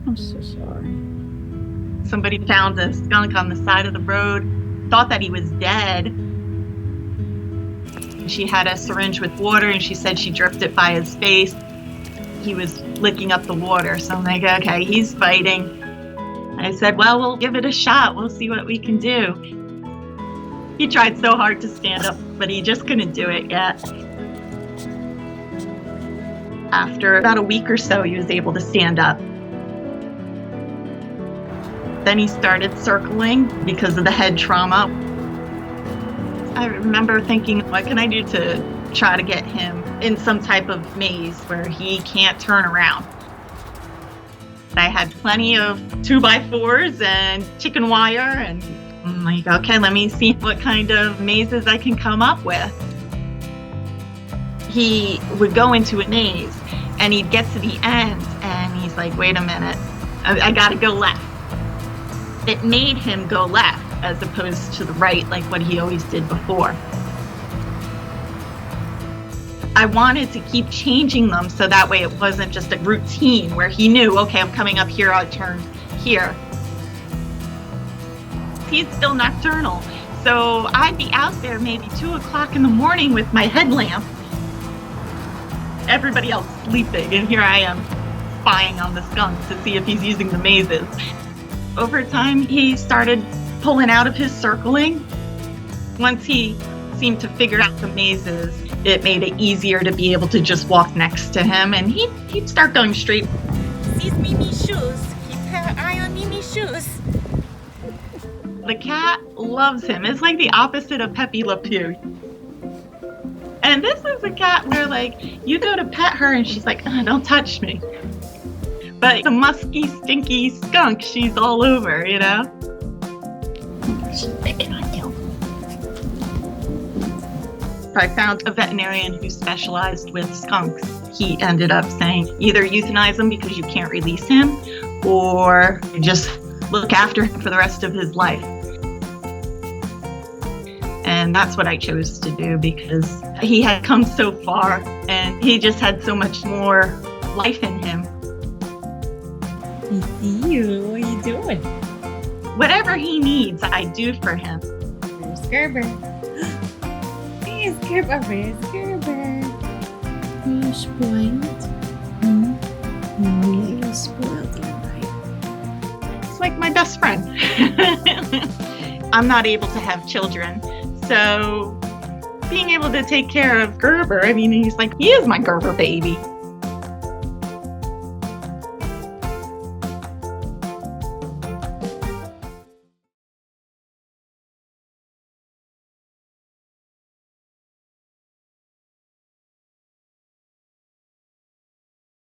I'm so sorry. Somebody found a skunk on the side of the road, thought that he was dead. She had a syringe with water and she said she dripped it by his face. He was licking up the water. So I'm like, okay, he's fighting. I said, well, we'll give it a shot. We'll see what we can do. He tried so hard to stand up, but he just couldn't do it yet. After about a week or so, he was able to stand up. Then he started circling because of the head trauma. I remember thinking, what can I do to try to get him in some type of maze where he can't turn around? I had plenty of 2x4s and chicken wire, and I'm like, okay, let me see what kind of mazes I can come up with. He would go into a maze and he'd get to the end and he's like, wait a minute, I gotta go left. It made him go left as opposed to the right, like what he always did before. I wanted to keep changing them so that way it wasn't just a routine where he knew, okay, I'm coming up here, I'll turn here. He's still nocturnal, so I'd be out there maybe 2 o'clock in the morning with my headlamp. Everybody else sleeping, and here I am spying on the skunk to see if he's using the mazes. Over time, he started pulling out of his circling. Once he seemed to figure out the mazes, it made it easier to be able to just walk next to him, and he'd start going straight. Sees Mimi's shoes. Keep her eye on Mimi's shoes. The cat loves him. It's like the opposite of Pepe Le Pew. And this is a cat where, like, you go to pet her and she's like, oh, don't touch me. But the musky, stinky skunk, she's all over, you know? She's picking on you. I found a veterinarian who specialized with skunks. He ended up saying either euthanize him because you can't release him, or just look after him for the rest of his life. And that's what I chose to do because he had come so far and he just had so much more life in him. I see you. What are you doing? Whatever he needs, I do for him. Where's Gerber? Where's Gerber? Where's Gerber? You're spoiled. Yeah, you're spoiled, alright. It's like my best friend. I'm not able to have children, so being able to take care of Gerber, I mean, he is my Gerber baby.